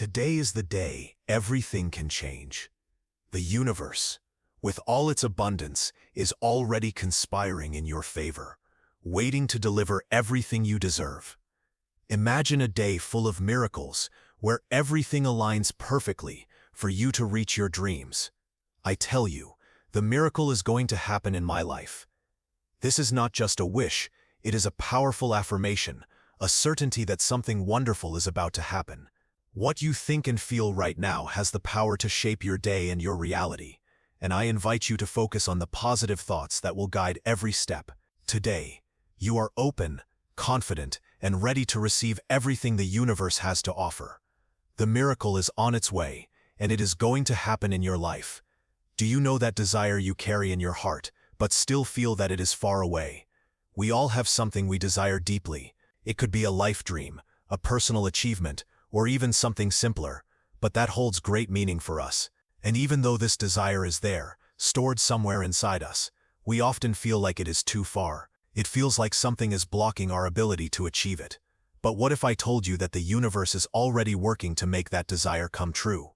Today is the day everything can change. The universe, with all its abundance, is already conspiring in your favor, waiting to deliver everything you deserve. Imagine a day full of miracles, where everything aligns perfectly for you to reach your dreams. I tell you, the miracle is going to happen in my life. This is not just a wish, it is a powerful affirmation, a certainty that something wonderful is about to happen. What you think and feel right now has the power to shape your day and your reality, and I invite you to focus on the positive thoughts that will guide every step. Today, you are open, confident, and ready to receive everything the universe has to offer. The miracle is on its way, and it is going to happen in your life. Do you know that desire you carry in your heart, but still feel that it is far away? We all have something we desire deeply. It could be a life dream, a personal achievement, or even something simpler, but that holds great meaning for us. And even though this desire is there, stored somewhere inside us, we often feel like it is too far. It feels like something is blocking our ability to achieve it. But what if I told you that the universe is already working to make that desire come true?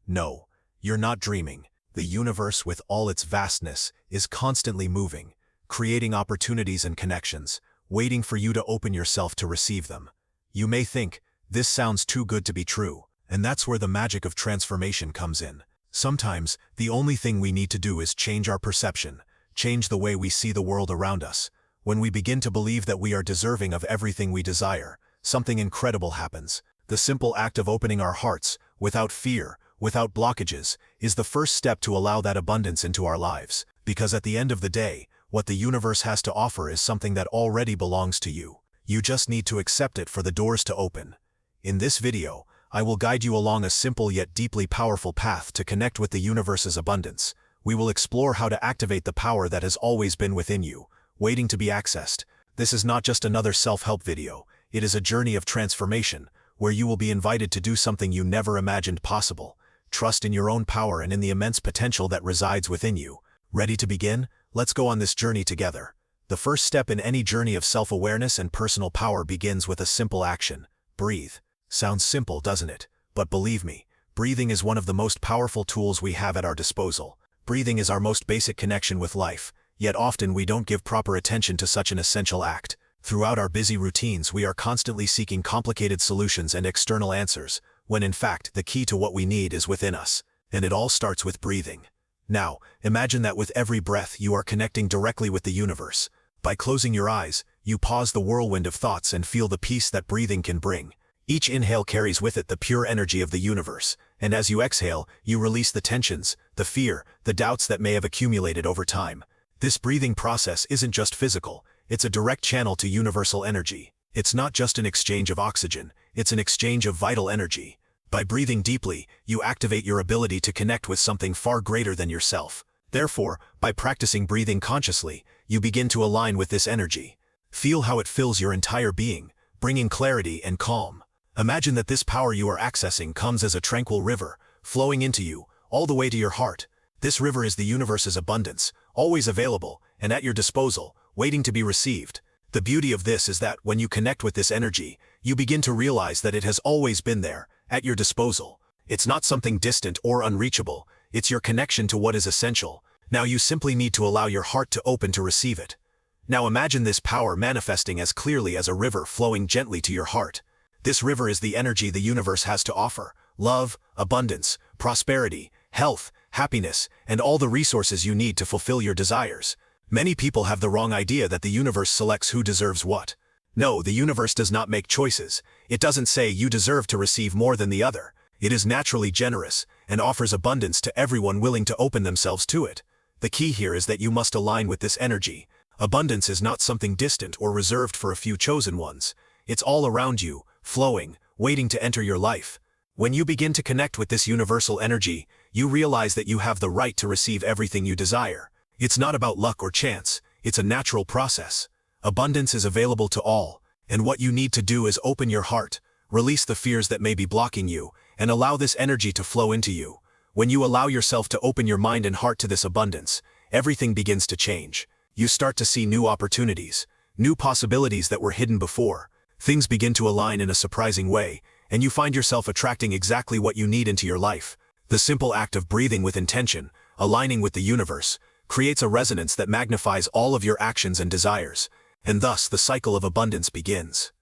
No, you're not dreaming. The universe, with all its vastness, is constantly moving, creating opportunities and connections, waiting for you to open yourself to receive them. You may think, this sounds too good to be true, and that's where the magic of transformation comes in. Sometimes, the only thing we need to do is change our perception, change the way we see the world around us. When we begin to believe that we are deserving of everything we desire, something incredible happens. The simple act of opening our hearts, without fear, without blockages, is the first step to allow that abundance into our lives. Because at the end of the day, what the universe has to offer is something that already belongs to you. You just need to accept it for the doors to open. In this video, I will guide you along a simple yet deeply powerful path to connect with the universe's abundance. We will explore how to activate the power that has always been within you, waiting to be accessed. This is not just another self-help video, it is a journey of transformation, where you will be invited to do something you never imagined possible. Trust in your own power and in the immense potential that resides within you. Ready to begin? Let's go on this journey together. The first step in any journey of self-awareness and personal power begins with a simple action: breathe. Sounds simple, doesn't it? But believe me, breathing is one of the most powerful tools we have at our disposal. Breathing is our most basic connection with life, yet often we don't give proper attention to such an essential act. Throughout our busy routines, we are constantly seeking complicated solutions and external answers, when in fact, the key to what we need is within us. And it all starts with breathing. Now, imagine that with every breath you are connecting directly with the universe. By closing your eyes, you pause the whirlwind of thoughts and feel the peace that breathing can bring. Each inhale carries with it the pure energy of the universe, and as you exhale, you release the tensions, the fear, the doubts that may have accumulated over time. This breathing process isn't just physical, it's a direct channel to universal energy. It's not just an exchange of oxygen, it's an exchange of vital energy. By breathing deeply, you activate your ability to connect with something far greater than yourself. Therefore, by practicing breathing consciously, you begin to align with this energy. Feel how it fills your entire being, bringing clarity and calm. Imagine that this power you are accessing comes as a tranquil river, flowing into you, all the way to your heart. This river is the universe's abundance, always available, and at your disposal, waiting to be received. The beauty of this is that when you connect with this energy, you begin to realize that it has always been there, at your disposal. It's not something distant or unreachable, it's your connection to what is essential. Now you simply need to allow your heart to open to receive it. Now imagine this power manifesting as clearly as a river flowing gently to your heart. This river is the energy the universe has to offer: love, abundance, prosperity, health, happiness, and all the resources you need to fulfill your desires. Many people have the wrong idea that the universe selects who deserves what. No, the universe does not make choices. It doesn't say you deserve to receive more than the other. It is naturally generous, and offers abundance to everyone willing to open themselves to it. The key here is that you must align with this energy. Abundance is not something distant or reserved for a few chosen ones. It's all around you, flowing, waiting to enter your life. When you begin to connect with this universal energy, you realize that you have the right to receive everything you desire. It's not about luck or chance, it's a natural process. Abundance is available to all, and what you need to do is open your heart, release the fears that may be blocking you, and allow this energy to flow into you. When you allow yourself to open your mind and heart to this abundance, everything begins to change. You start to see new opportunities, new possibilities that were hidden before. Things begin to align in a surprising way, and you find yourself attracting exactly what you need into your life. The simple act of breathing with intention, aligning with the universe, creates a resonance that magnifies all of your actions and desires, and thus the cycle of abundance begins.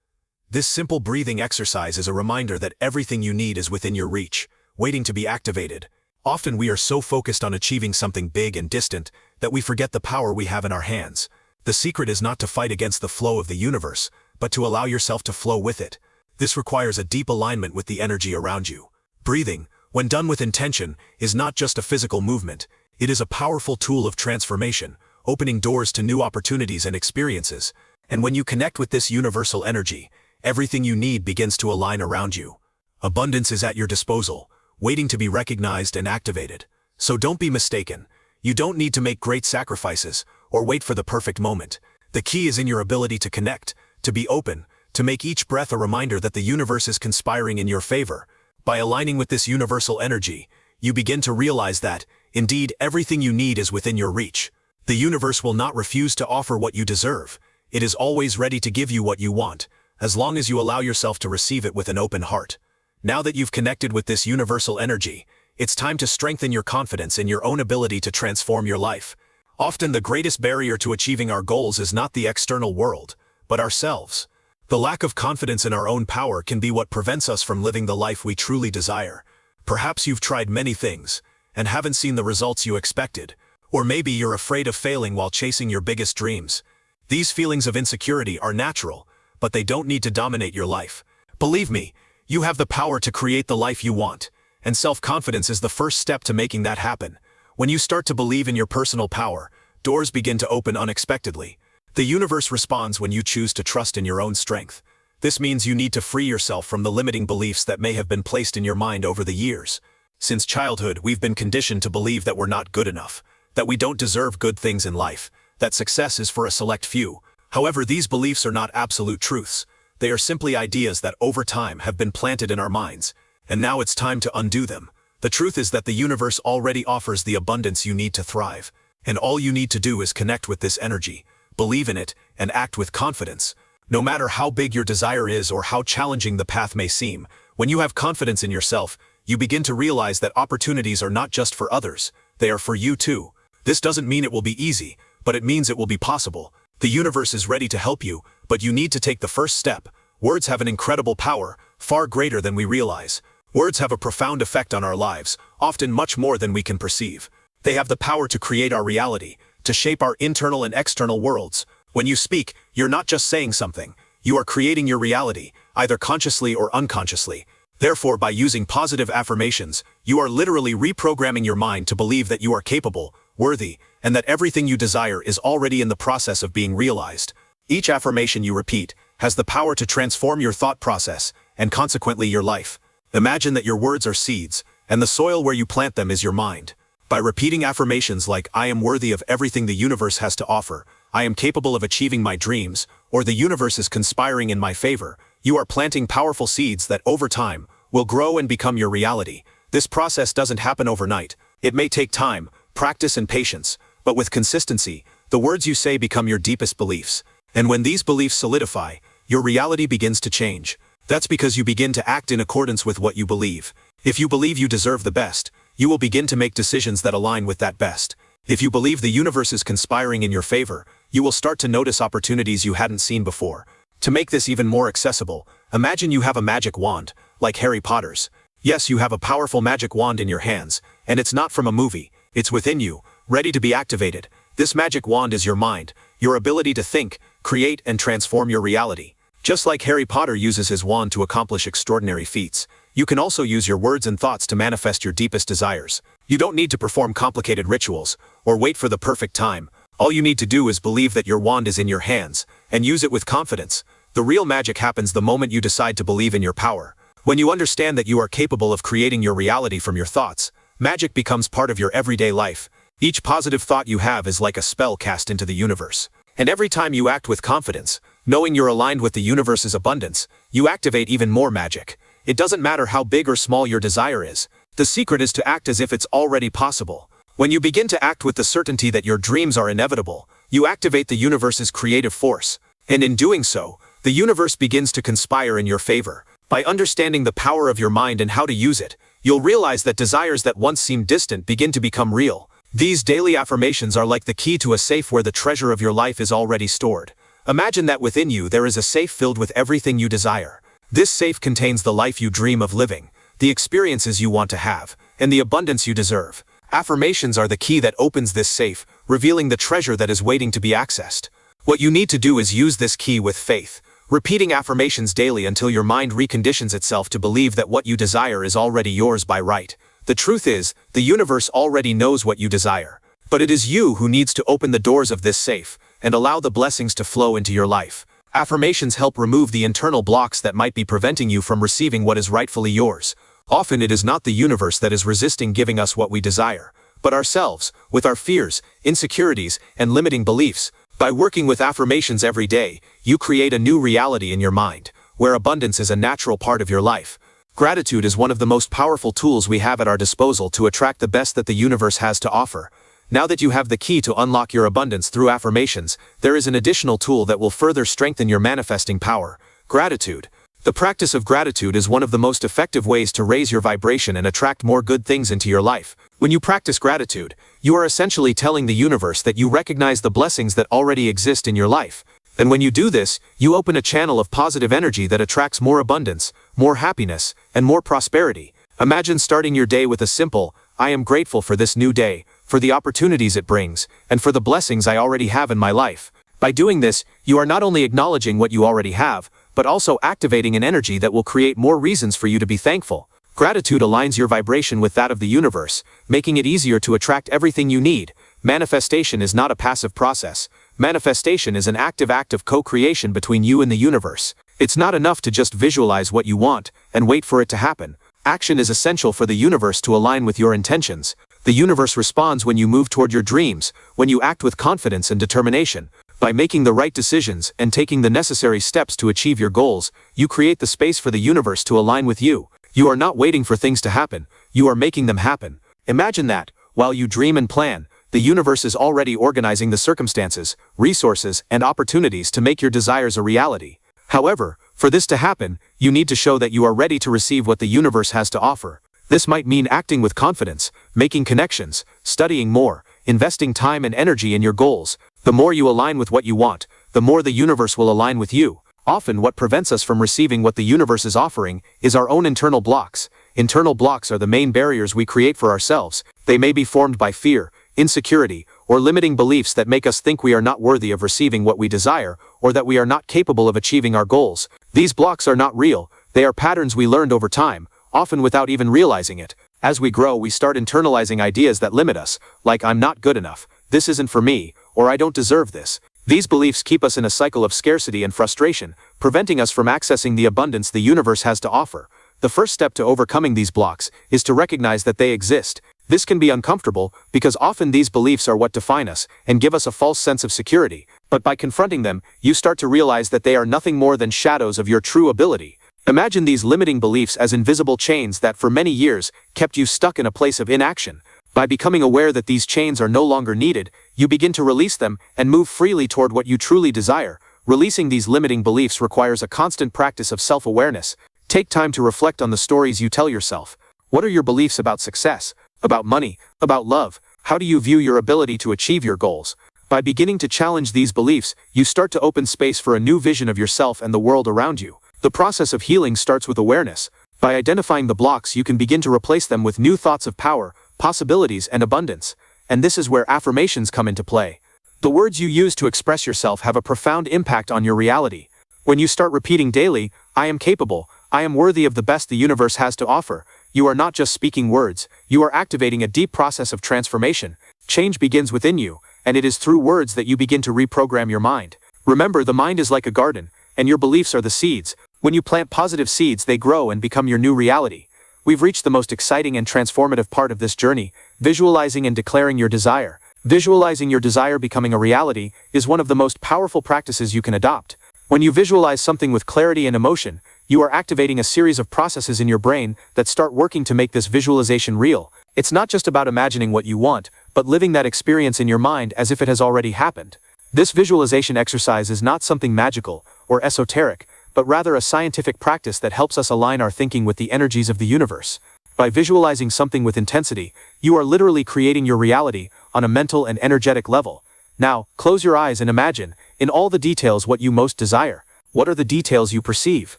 This simple breathing exercise is a reminder that everything you need is within your reach, waiting to be activated. Often we are so focused on achieving something big and distant that we forget the power we have in our hands. The secret is not to fight against the flow of the universe, but to allow yourself to flow with it. This requires a deep alignment with the energy around you. Breathing, when done with intention, is not just a physical movement. It is a powerful tool of transformation, opening doors to new opportunities and experiences. And when you connect with this universal energy, everything you need begins to align around you. Abundance is at your disposal, waiting to be recognized and activated. So don't be mistaken. You don't need to make great sacrifices or wait for the perfect moment. The key is in your ability to connect, to be open, to make each breath a reminder that the universe is conspiring in your favor. By aligning with this universal energy, you begin to realize that, indeed, everything you need is within your reach. The universe will not refuse to offer what you deserve. It is always ready to give you what you want, as long as you allow yourself to receive it with an open heart. Now that you've connected with this universal energy, it's time to strengthen your confidence in your own ability to transform your life. Often the greatest barrier to achieving our goals is not the external world, but ourselves. The lack of confidence in our own power can be what prevents us from living the life we truly desire. Perhaps you've tried many things, and haven't seen the results you expected. Or maybe you're afraid of failing while chasing your biggest dreams. These feelings of insecurity are natural, but they don't need to dominate your life. Believe me, you have the power to create the life you want, and self-confidence is the first step to making that happen. When you start to believe in your personal power, doors begin to open unexpectedly. The universe responds when you choose to trust in your own strength. This means you need to free yourself from the limiting beliefs that may have been placed in your mind over the years. Since childhood, we've been conditioned to believe that we're not good enough, that we don't deserve good things in life, that success is for a select few. However, these beliefs are not absolute truths. They are simply ideas that over time have been planted in our minds, and now it's time to undo them. The truth is that the universe already offers the abundance you need to thrive, and all you need to do is connect with this energy, believe in it, and act with confidence. No matter how big your desire is or how challenging the path may seem, when you have confidence in yourself, you begin to realize that opportunities are not just for others, they are for you too. This doesn't mean it will be easy, but it means it will be possible. The universe is ready to help you, but you need to take the first step. Words have an incredible power, far greater than we realize. Words have a profound effect on our lives, often much more than we can perceive. They have the power to create our reality, to shape our internal and external worlds. When you speak, you're not just saying something. You are creating your reality, either consciously or unconsciously. Therefore, by using positive affirmations, you are literally reprogramming your mind to believe that you are capable, worthy, and that everything you desire is already in the process of being realized. Each affirmation you repeat has the power to transform your thought process, and consequently your life. Imagine that your words are seeds, and the soil where you plant them is your mind. By repeating affirmations like, I am worthy of everything the universe has to offer, I am capable of achieving my dreams, or the universe is conspiring in my favor, you are planting powerful seeds that over time will grow and become your reality. This process doesn't happen overnight. It may take time, practice and patience, but with consistency, the words you say become your deepest beliefs. And when these beliefs solidify, your reality begins to change. That's because you begin to act in accordance with what you believe. If you believe you deserve the best, you will begin to make decisions that align with that best. If you believe the universe is conspiring in your favor, you will start to notice opportunities you hadn't seen before. To make this even more accessible, imagine you have a magic wand, like Harry Potter's. Yes, you have a powerful magic wand in your hands, and it's not from a movie. It's within you, ready to be activated. This magic wand is your mind, your ability to think, create, and transform your reality. Just like Harry Potter uses his wand to accomplish extraordinary feats, you can also use your words and thoughts to manifest your deepest desires. You don't need to perform complicated rituals, or wait for the perfect time. All you need to do is believe that your wand is in your hands, and use it with confidence. The real magic happens the moment you decide to believe in your power. When you understand that you are capable of creating your reality from your thoughts, magic becomes part of your everyday life. Each positive thought you have is like a spell cast into the universe. And every time you act with confidence, knowing you're aligned with the universe's abundance, you activate even more magic. It doesn't matter how big or small your desire is. The secret is to act as if it's already possible. When you begin to act with the certainty that your dreams are inevitable, you activate the universe's creative force. And in doing so, the universe begins to conspire in your favor. By understanding the power of your mind and how to use it, you'll realize that desires that once seemed distant begin to become real. These daily affirmations are like the key to a safe where the treasure of your life is already stored. Imagine that within you there is a safe filled with everything you desire. This safe contains the life you dream of living, the experiences you want to have, and the abundance you deserve. Affirmations are the key that opens this safe, revealing the treasure that is waiting to be accessed. What you need to do is use this key with faith, repeating affirmations daily until your mind reconditions itself to believe that what you desire is already yours by right. The truth is, the universe already knows what you desire. But it is you who needs to open the doors of this safe and allow the blessings to flow into your life. Affirmations help remove the internal blocks that might be preventing you from receiving what is rightfully yours. Often it is not the universe that is resisting giving us what we desire, but ourselves, with our fears, insecurities, and limiting beliefs. By working with affirmations every day, you create a new reality in your mind, where abundance is a natural part of your life. Gratitude is one of the most powerful tools we have at our disposal to attract the best that the universe has to offer. Now that you have the key to unlock your abundance through affirmations, there is an additional tool that will further strengthen your manifesting power: gratitude. The practice of gratitude is one of the most effective ways to raise your vibration and attract more good things into your life. When you practice gratitude, you are essentially telling the universe that you recognize the blessings that already exist in your life. And when you do this, you open a channel of positive energy that attracts more abundance, more happiness, and more prosperity. Imagine starting your day with a simple, "I am grateful for this new day, for the opportunities it brings, and for the blessings I already have in my life." By doing this, you are not only acknowledging what you already have, but also activating an energy that will create more reasons for you to be thankful. Gratitude aligns your vibration with that of the universe, making it easier to attract everything you need. Manifestation is not a passive process. Manifestation is an active act of co-creation between you and the universe. It's not enough to just visualize what you want and wait for it to happen. Action is essential for the universe to align with your intentions. The universe responds when you move toward your dreams, when you act with confidence and determination. By making the right decisions and taking the necessary steps to achieve your goals, you create the space for the universe to align with you. You are not waiting for things to happen, you are making them happen. Imagine that, while you dream and plan, the universe is already organizing the circumstances, resources, and opportunities to make your desires a reality. However, for this to happen, you need to show that you are ready to receive what the universe has to offer. This might mean acting with confidence, making connections, studying more, investing time and energy in your goals. The more you align with what you want, the more the universe will align with you. Often what prevents us from receiving what the universe is offering is our own internal blocks. Internal blocks are the main barriers we create for ourselves. They may be formed by fear, insecurity, or limiting beliefs that make us think we are not worthy of receiving what we desire, or that we are not capable of achieving our goals. These blocks are not real, they are patterns we learned over time, often without even realizing it. As we grow, we start internalizing ideas that limit us, like "I'm not good enough," "this isn't for me," or "I don't deserve this." These beliefs keep us in a cycle of scarcity and frustration, preventing us from accessing the abundance the universe has to offer. The first step to overcoming these blocks is to recognize that they exist. This can be uncomfortable, because often these beliefs are what define us and give us a false sense of security. But by confronting them, you start to realize that they are nothing more than shadows of your true ability. Imagine these limiting beliefs as invisible chains that for many years kept you stuck in a place of inaction. By becoming aware that these chains are no longer needed, you begin to release them and move freely toward what you truly desire. Releasing these limiting beliefs requires a constant practice of self-awareness. Take time to reflect on the stories you tell yourself. What are your beliefs about success, about money, about love? How do you view your ability to achieve your goals? By beginning to challenge these beliefs, you start to open space for a new vision of yourself and the world around you. The process of healing starts with awareness. By identifying the blocks, you can begin to replace them with new thoughts of power, possibilities, and abundance. And this is where affirmations come into play. The words you use to express yourself have a profound impact on your reality. When you start repeating daily, "I am capable, I am worthy of the best the universe has to offer," you are not just speaking words, you are activating a deep process of transformation. Change begins within you, and it is through words that you begin to reprogram your mind. Remember, the mind is like a garden, and your beliefs are the seeds. When you plant positive seeds, they grow and become your new reality. We've reached the most exciting and transformative part of this journey: visualizing and declaring your desire. Visualizing your desire becoming a reality is one of the most powerful practices you can adopt. When you visualize something with clarity and emotion, you are activating a series of processes in your brain that start working to make this visualization real. It's not just about imagining what you want, but living that experience in your mind as if it has already happened. This visualization exercise is not something magical or esoteric, but rather a scientific practice that helps us align our thinking with the energies of the universe. By visualizing something with intensity, you are literally creating your reality on a mental and energetic level. Now, close your eyes and imagine, in all the details, what you most desire. What are the details you perceive?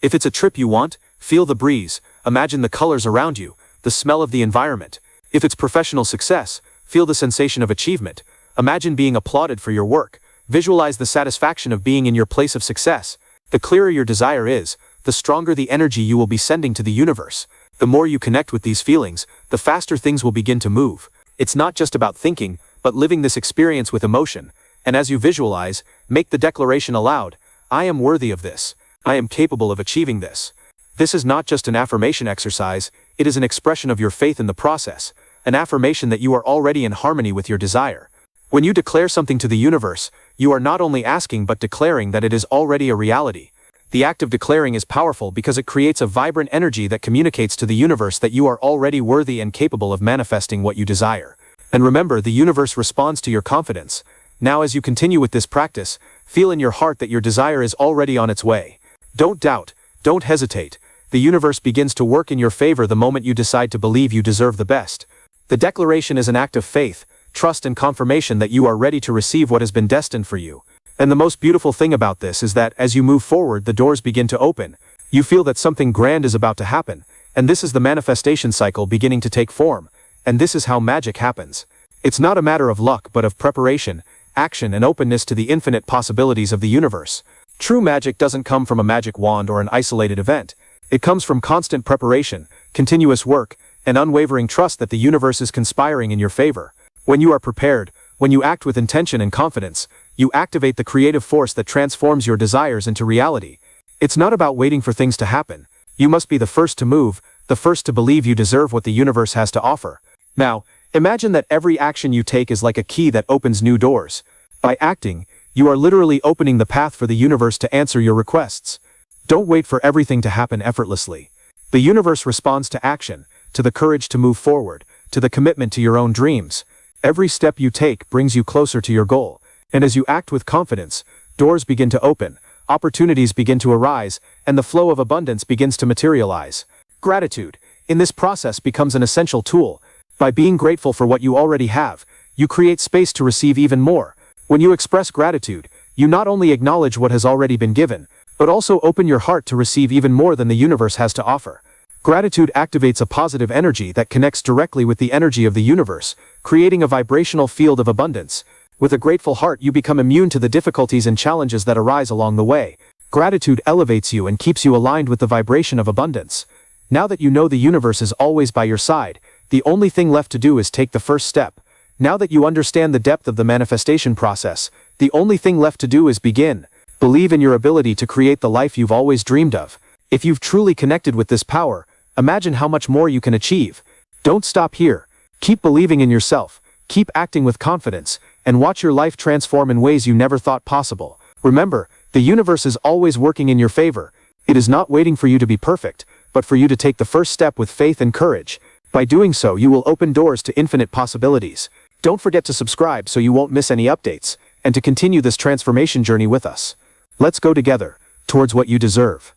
If it's a trip you want, feel the breeze, imagine the colors around you, the smell of the environment. If it's professional success, feel the sensation of achievement. Imagine being applauded for your work. Visualize the satisfaction of being in your place of success. The clearer your desire is, the stronger the energy you will be sending to the universe. The more you connect with these feelings, the faster things will begin to move. It's not just about thinking, but living this experience with emotion. And as you visualize, make the declaration aloud: I am worthy of this. I am capable of achieving this. This is not just an affirmation exercise, it is an expression of your faith in the process, an affirmation that you are already in harmony with your desire. When you declare something to the universe, you are not only asking but declaring that it is already a reality. The act of declaring is powerful because it creates a vibrant energy that communicates to the universe that you are already worthy and capable of manifesting what you desire. And remember, the universe responds to your confidence. Now, as you continue with this practice, feel in your heart that your desire is already on its way. Don't doubt, don't hesitate. The universe begins to work in your favor the moment you decide to believe you deserve the best. The declaration is an act of faith, trust, and confirmation that you are ready to receive what has been destined for you. And the most beautiful thing about this is that as you move forward, the doors begin to open. You feel that something grand is about to happen, and this is the manifestation cycle beginning to take form. And this is how magic happens. It's not a matter of luck but of preparation, action, and openness to the infinite possibilities of the universe. True magic doesn't come from a magic wand or an isolated event. It comes from constant preparation, continuous work, and unwavering trust that the universe is conspiring in your favor. When you are prepared, when you act with intention and confidence, you activate the creative force that transforms your desires into reality. It's not about waiting for things to happen. You must be the first to move, the first to believe you deserve what the universe has to offer. Now, imagine that every action you take is like a key that opens new doors. By acting, you are literally opening the path for the universe to answer your requests. Don't wait for everything to happen effortlessly. The universe responds to action, to the courage to move forward, to the commitment to your own dreams. Every step you take brings you closer to your goal. And as you act with confidence, doors begin to open, opportunities begin to arise, and the flow of abundance begins to materialize. Gratitude, in this process, becomes an essential tool. By being grateful for what you already have, you create space to receive even more. When you express gratitude, you not only acknowledge what has already been given, but also open your heart to receive even more than the universe has to offer. Gratitude activates a positive energy that connects directly with the energy of the universe, creating a vibrational field of abundance. With a grateful heart, you become immune to the difficulties and challenges that arise along the way. Gratitude elevates you and keeps you aligned with the vibration of abundance. Now that you know the universe is always by your side, the only thing left to do is take the first step. Now that you understand the depth of the manifestation process, the only thing left to do is begin. Believe in your ability to create the life you've always dreamed of. If you've truly connected with this power, imagine how much more you can achieve. Don't stop here. Keep believing in yourself, keep acting with confidence, and watch your life transform in ways you never thought possible. Remember, the universe is always working in your favor. It is not waiting for you to be perfect, but for you to take the first step with faith and courage. By doing so, you will open doors to infinite possibilities. Don't forget to subscribe so you won't miss any updates, and to continue this transformation journey with us. Let's go together towards what you deserve.